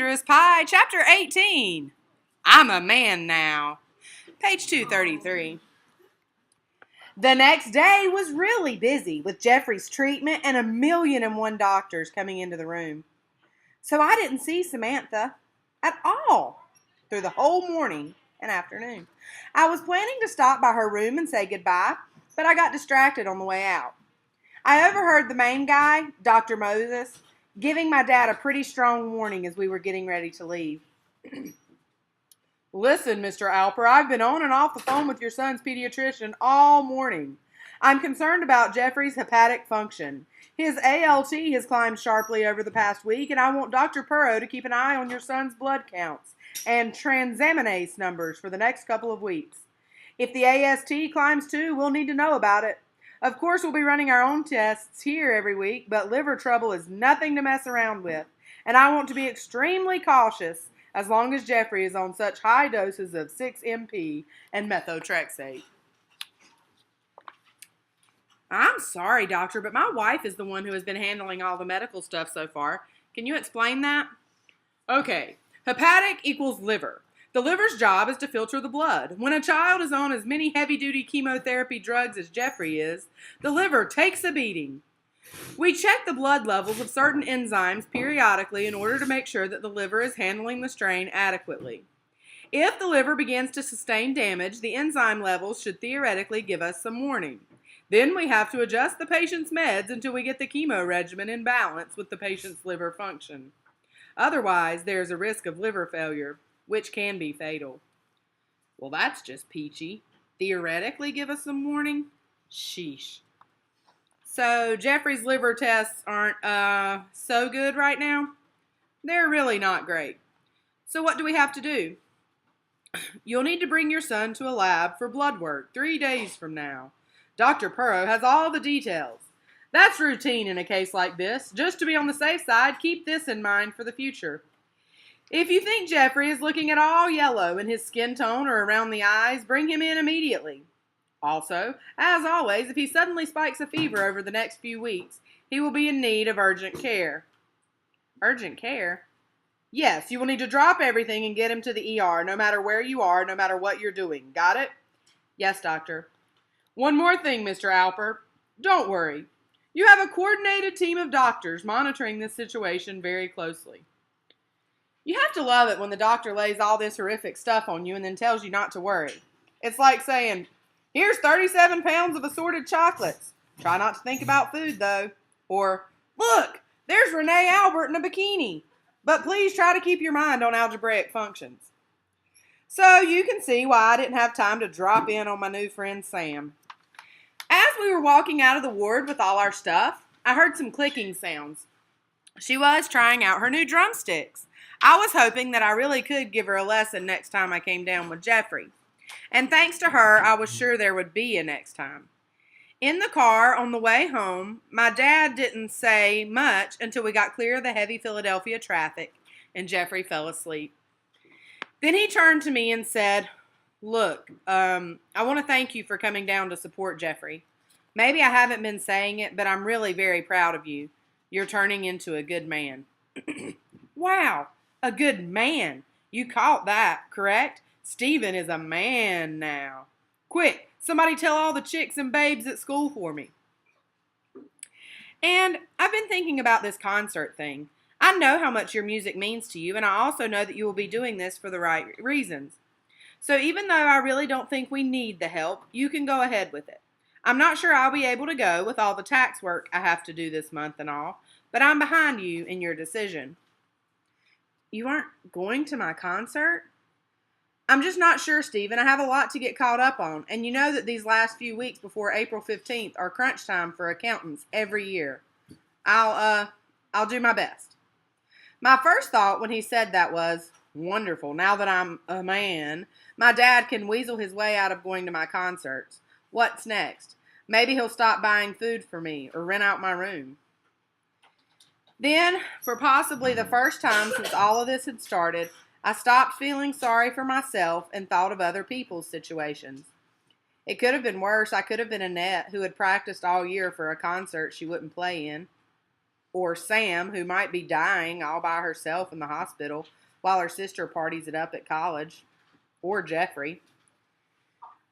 Through Pie, Chapter 18. I'm a man now. Page 233. The next day was really busy with Jeffrey's treatment and 1,000,001 doctors coming into the room. So I didn't see Samantha at all through the whole morning and afternoon. I was planning to stop by her room and say goodbye, but I got distracted on the way out. I overheard the main guy, Dr. Moses, giving my dad a pretty strong warning as we were getting ready to leave. Listen, Mr. Alper, I've been on and off the phone with your son's pediatrician all morning. I'm concerned about Jeffrey's hepatic function. His ALT has climbed sharply over the past week, and I want Dr. Purrow to keep an eye on your son's blood counts and transaminase numbers for the next couple of weeks. If the AST climbs too, we'll need to know about it. Of course, we'll be running our own tests here every week, but liver trouble is nothing to mess around with, and I want to be extremely cautious as long as Jeffrey is on such high doses of 6-MP and methotrexate. I'm sorry, doctor, but my wife is the one who has been handling all the medical stuff so far. Can you explain that? Okay, hepatic equals liver. The liver's job is to filter the blood. When a child is on as many heavy-duty chemotherapy drugs as Jeffrey is, the liver takes a beating. We check the blood levels of certain enzymes periodically in order to make sure that the liver is handling the strain adequately. If the liver begins to sustain damage, the enzyme levels should theoretically give us some warning. Then we have to adjust the patient's meds until we get the chemo regimen in balance with the patient's liver function. Otherwise, there's a risk of liver failure, which can be fatal. Well, that's just peachy. Theoretically give us some warning? Sheesh. So Jeffrey's liver tests aren't so good right now? They're really not great. So what do we have to do? You'll need to bring your son to a lab for blood work 3 days from now. Dr. Purrow has all the details. That's routine in a case like this. Just to be on the safe side, keep this in mind for the future. If you think Jeffrey is looking at all yellow in his skin tone or around the eyes, bring him in immediately. Also, as always, if he suddenly spikes a fever over the next few weeks, he will be in need of urgent care. Urgent care? Yes, you will need to drop everything and get him to the ER, no matter where you are, no matter what you're doing. Got it? Yes, doctor. One more thing, Mr. Alper. Don't worry. You have a coordinated team of doctors monitoring this situation very closely. You have to love it when the doctor lays all this horrific stuff on you and then tells you not to worry. It's like saying, here's 37 pounds of assorted chocolates. Try not to think about food, though. Or, look, there's Renee Albert in a bikini. But please try to keep your mind on algebraic functions. So you can see why I didn't have time to drop in on my new friend Sam. As we were walking out of the ward with all our stuff, I heard some clicking sounds. She was trying out her new drumsticks. I was hoping that I really could give her a lesson next time I came down with Jeffrey. And thanks to her, I was sure there would be a next time. In the car on the way home, my dad didn't say much until we got clear of the heavy Philadelphia traffic and Jeffrey fell asleep. Then he turned to me and said, Look, I want to thank you for coming down to support Jeffrey. Maybe I haven't been saying it, but I'm really very proud of you. You're turning into a good man. Wow, a good man. You caught that, correct? Stephen is a man now. Quick, somebody tell all the chicks and babes at school for me. And I've been thinking about this concert thing. I know how much your music means to you, and I also know that you will be doing this for the right reasons. So even though I really don't think we need the help, you can go ahead with it. I'm not sure I'll be able to go with all the tax work I have to do this month and all, but I'm behind you in your decision. You aren't going to my concert? I'm just not sure, Stephen. I have a lot to get caught up on, and you know that these last few weeks before April 15th are crunch time for accountants every year. I'll do my best. My first thought when he said that was, wonderful, now that I'm a man, my dad can weasel his way out of going to my concerts. What's next? Maybe he'll stop buying food for me or rent out my room. Then, for possibly the first time since all of this had started, I stopped feeling sorry for myself and thought of other people's situations. It could have been worse. I could have been Annette, who had practiced all year for a concert she wouldn't play in. Or Sam, who might be dying all by herself in the hospital while her sister parties it up at college. Or Jeffrey.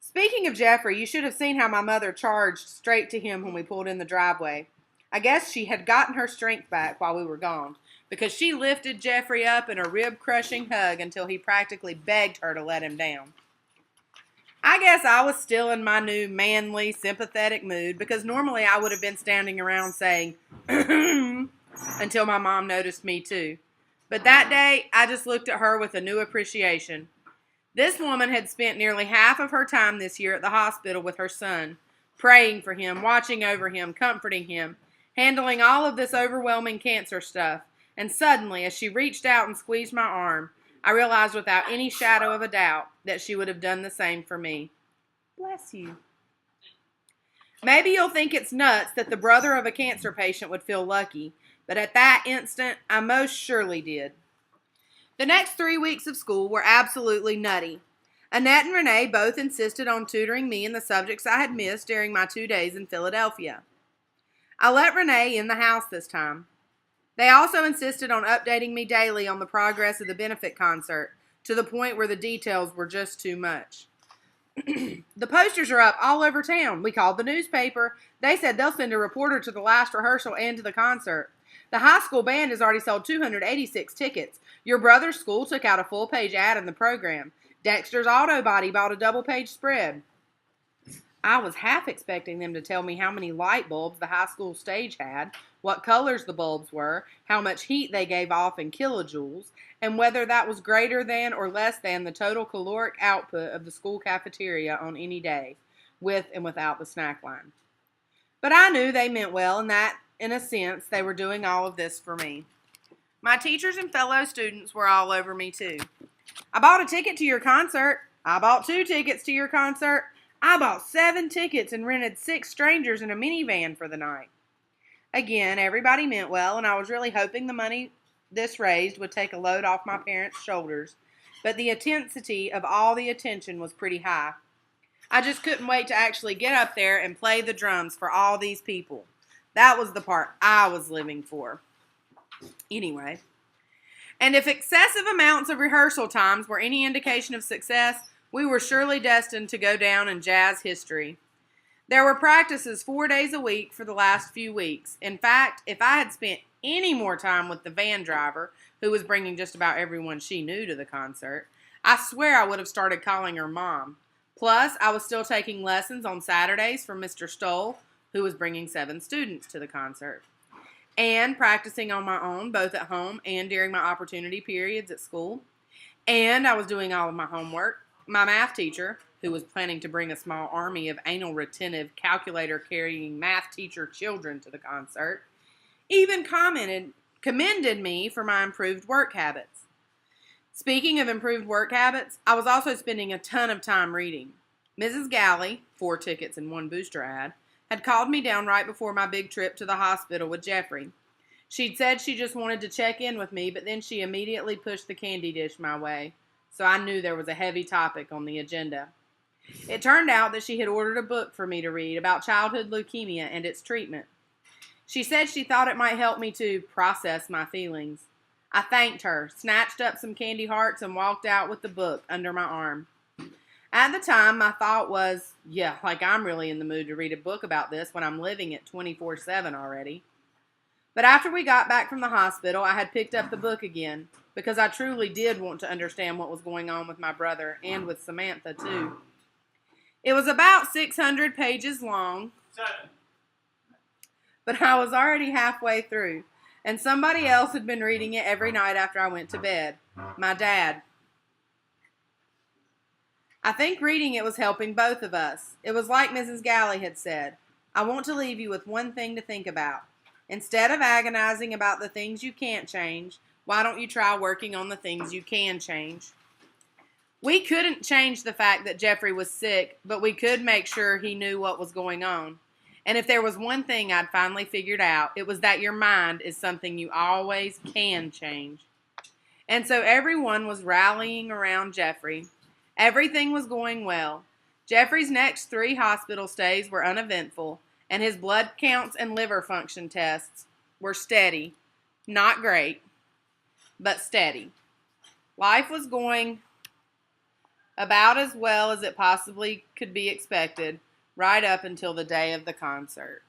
Speaking of Jeffrey, you should have seen how my mother charged straight to him when we pulled in the driveway. I guess she had gotten her strength back while we were gone, because she lifted Jeffrey up in a rib-crushing hug until he practically begged her to let him down. I guess I was still in my new manly, sympathetic mood, because normally I would have been standing around saying, until my mom noticed me too. But that day, I just looked at her with a new appreciation. This woman had spent nearly half of her time this year at the hospital with her son, praying for him, watching over him, comforting him, handling all of this overwhelming cancer stuff. And suddenly, as she reached out and squeezed my arm, I realized without any shadow of a doubt that she would have done the same for me. Bless you. Maybe you'll think it's nuts that the brother of a cancer patient would feel lucky, but at that instant, I most surely did. The next 3 weeks of school were absolutely nutty. Annette and Renee both insisted on tutoring me in the subjects I had missed during my 2 days in Philadelphia. I let Renee in the house this time. They also insisted on updating me daily on the progress of the benefit concert, to the point where the details were just too much. The posters are up all over town. We called the newspaper. They said they'll send a reporter to the last rehearsal and to the concert. The high school band has already sold 286 tickets. Your brother's school took out a full-page ad in the program. Dexter's Auto Body bought a double-page spread. I was half expecting them to tell me how many light bulbs the high school stage had, what colors the bulbs were, how much heat they gave off in kilojoules, and whether that was greater than or less than the total caloric output of the school cafeteria on any day, with and without the snack line. But I knew they meant well, and that, in a sense, they were doing all of this for me. My teachers and fellow students were all over me, too. I bought a ticket to your concert. I bought 2 tickets to your concert. I bought 7 tickets and rented 6 strangers in a minivan for the night. Again, everybody meant well, and I was really hoping the money this raised would take a load off my parents' shoulders, but the intensity of all the attention was pretty high. I just couldn't wait to actually get up there and play the drums for all these people. That was the part I was living for. Anyway, and if excessive amounts of rehearsal times were any indication of success, we were surely destined to go down in jazz history. There were practices 4 days a week for the last few weeks. In fact, if I had spent any more time with the van driver, who was bringing just about everyone she knew to the concert, I swear I would have started calling her Mom. Plus, I was still taking lessons on Saturdays from Mr. Stoll, who was bringing 7 students to the concert, and practicing on my own, both at home and during my opportunity periods at school. And I was doing all of my homework. My math teacher, who was planning to bring a small army of anal-retentive, calculator-carrying math teacher children to the concert, even commended me for my improved work habits. Speaking of improved work habits, I was also spending a ton of time reading. Mrs. Galley, 4 tickets and 1 booster ad, had called me down right before my big trip to the hospital with Jeffrey. She'd said she just wanted to check in with me, but then she immediately pushed the candy dish my way, so I knew there was a heavy topic on the agenda. It turned out that she had ordered a book for me to read about childhood leukemia and its treatment. She said she thought it might help me to process my feelings. I thanked her, snatched up some candy hearts, and walked out with the book under my arm. At the time, my thought was, yeah, like I'm really in the mood to read a book about this when I'm living it 24/7 already. But after we got back from the hospital, I had picked up the book again, because I truly did want to understand what was going on with my brother and with Samantha, too. It was about 600 pages long, but I was already halfway through, and somebody else had been reading it every night after I went to bed. My dad. I think reading it was helping both of us. It was like Mrs. Galley had said, I want to leave you with one thing to think about. Instead of agonizing about the things you can't change, why don't you try working on the things you can change? We couldn't change the fact that Jeffrey was sick, but we could make sure he knew what was going on. And if there was one thing I'd finally figured out, it was that your mind is something you always can change. And so everyone was rallying around Jeffrey. Everything was going well. Jeffrey's next 3 hospital stays were uneventful, and his blood counts and liver function tests were steady. Not great, but steady. Life was going about as well as it possibly could be expected, right up until the day of the concert.